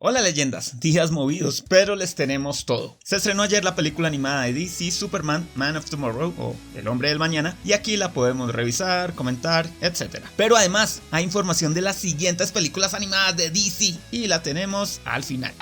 Hola leyendas, días movidos, pero les tenemos todo. Se estrenó ayer la película animada de DC, Superman, Man of Tomorrow o El Hombre del Mañana, y aquí la podemos revisar, comentar, etc. Pero además hay información de las siguientes películas animadas de DC y la tenemos al final.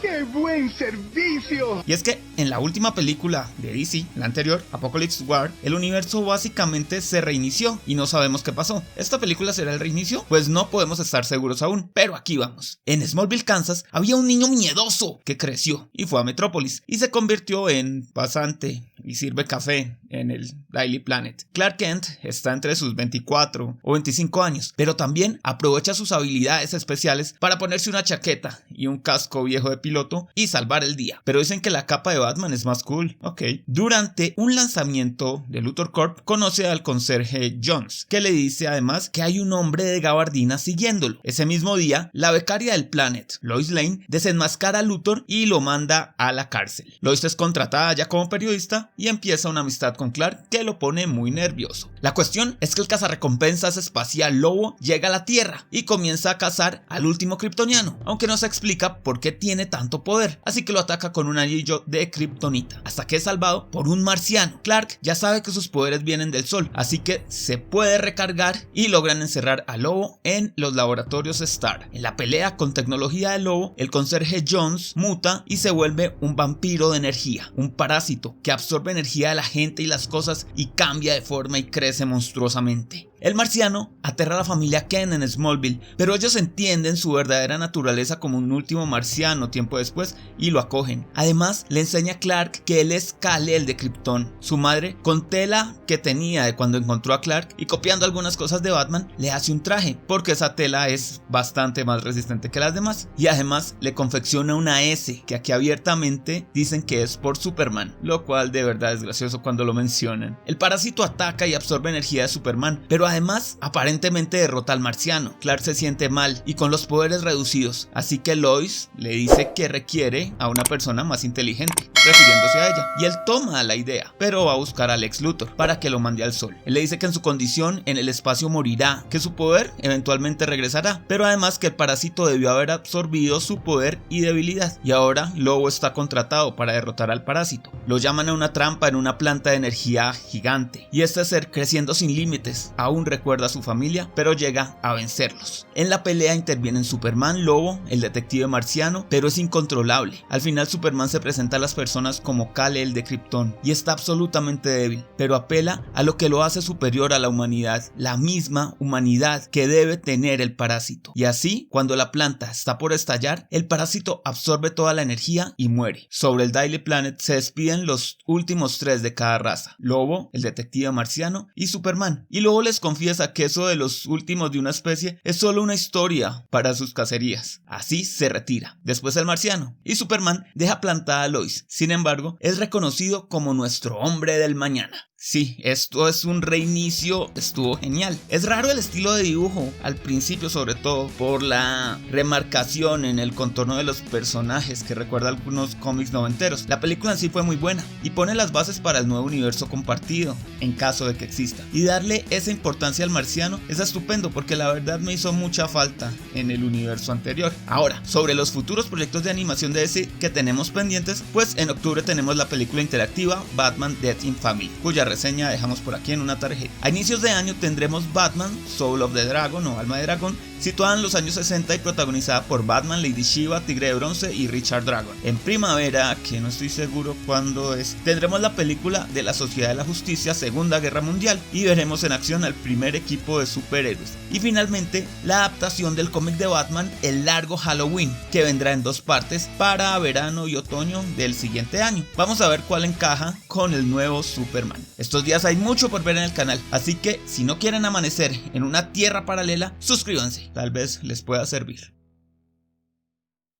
¡Qué buen servicio! Y es que en la última película de DC, la anterior, Apocalypse War, el universo básicamente se reinició y no sabemos qué pasó. ¿Esta película será el reinicio? Pues no podemos estar seguros aún, pero aquí vamos. En Smallville, Kansas, había un niño miedoso que creció y fue a Metrópolis y se convirtió en pasante y sirve café en el Daily Planet. Clark Kent está entre sus 24 o 25 años, pero también aprovecha sus habilidades especiales para ponerse una chaqueta y un casco viejo de piloto y salvar el día. Pero dicen que la capa de Batman es más cool. Ok. Durante un lanzamiento de Luthor Corp conoce al conserje Jones, que le dice además que hay un hombre de gabardina siguiéndolo. Ese mismo día, la becaria del Planet, Lois Lane, desenmascara a Luthor y lo manda a la cárcel. Lois es contratada ya como periodista y empieza una amistad con Clark que lo pone muy nervioso. La cuestión es que el cazarrecompensas espacial Lobo llega a la Tierra y comienza a cazar al último kryptoniano, aunque no se explica por qué tiene tanto poder, así que lo ataca con un anillo de kriptonita, hasta que es salvado por un marciano. Clark ya sabe que sus poderes vienen del sol, así que se puede recargar y logran encerrar a Lobo en los laboratorios Starr. En la pelea con tecnología de Lobo, el conserje Jones muta y se vuelve un vampiro de energía, un parásito que absorbe energía de la gente y las cosas y cambia de forma y crece monstruosamente. El marciano aterra a la familia Kent en Smallville, pero ellos entienden su verdadera naturaleza como un último marciano tiempo después y lo acogen. Además, le enseña a Clark que él es Kal-El de Krypton. Su madre, con tela que tenía de cuando encontró a Clark y copiando algunas cosas de Batman, le hace un traje, porque esa tela es bastante más resistente que las demás. Y además, le confecciona una S, que aquí abiertamente dicen que es por Superman, lo cual de verdad es gracioso cuando lo mencionan. El parásito ataca y absorbe energía de Superman, pero además, aparentemente derrota al marciano. Clark se siente mal y con los poderes reducidos, así que Lois le dice que requiere a una persona más inteligente, refiriéndose a ella, y él toma la idea, pero va a buscar a Lex Luthor para que lo mande al sol. Él le dice que en su condición en el espacio morirá, que su poder eventualmente regresará, pero además que el parásito debió haber absorbido su poder y debilidad, y ahora Lobo está contratado para derrotar al parásito. Lo llaman a una trampa en una planta de energía gigante, y este ser, creciendo sin límites, aún recuerda a su familia, pero llega a vencerlos. En la pelea intervienen Superman, Lobo, el detective marciano, pero es incontrolable. Al final Superman se presenta a las personas como Kal-El de Krypton y está absolutamente débil, pero apela a lo que lo hace superior a la humanidad, la misma humanidad que debe tener el parásito. Y así, cuando la planta está por estallar, el parásito absorbe toda la energía y muere. Sobre el Daily Planet se despiden los últimos tres de cada raza: Lobo, el detective marciano y Superman. Y Lobo les confiesa que eso de los últimos de una especie es solo una historia para sus cacerías. Así se retira. Después el marciano y Superman deja plantada a Lois. Sin embargo, es reconocido como nuestro hombre del mañana. Sí, esto es un reinicio, estuvo genial. Es raro el estilo de dibujo, al principio sobre todo, por la remarcación en el contorno de los personajes que recuerda a algunos cómics noventeros. La película en sí fue muy buena y pone las bases para el nuevo universo compartido, en caso de que exista. Y darle esa importancia al marciano es estupendo porque la verdad me hizo mucha falta en el universo anterior. Ahora, sobre los futuros proyectos de animación de DC que tenemos pendientes, pues en octubre tenemos la película interactiva Batman Death in Family, cuya reseña dejamos por aquí en una tarjeta. A inicios de año tendremos Batman Soul of the Dragon o Alma de Dragón, situada en los años 60 y protagonizada por Batman, Lady Shiva, Tigre de Bronce y Richard Dragon. En primavera, que no estoy seguro cuándo es, tendremos la película de la Sociedad de la Justicia Segunda Guerra Mundial y veremos en acción al primer equipo de superhéroes. Y finalmente, la adaptación del cómic de Batman, El Largo Halloween, que vendrá en 2 partes para verano y otoño del siguiente año. Vamos a ver cuál encaja con el nuevo Superman. Estos días hay mucho por ver en el canal, así que si no quieren amanecer en una tierra paralela, suscríbanse, tal vez les pueda servir.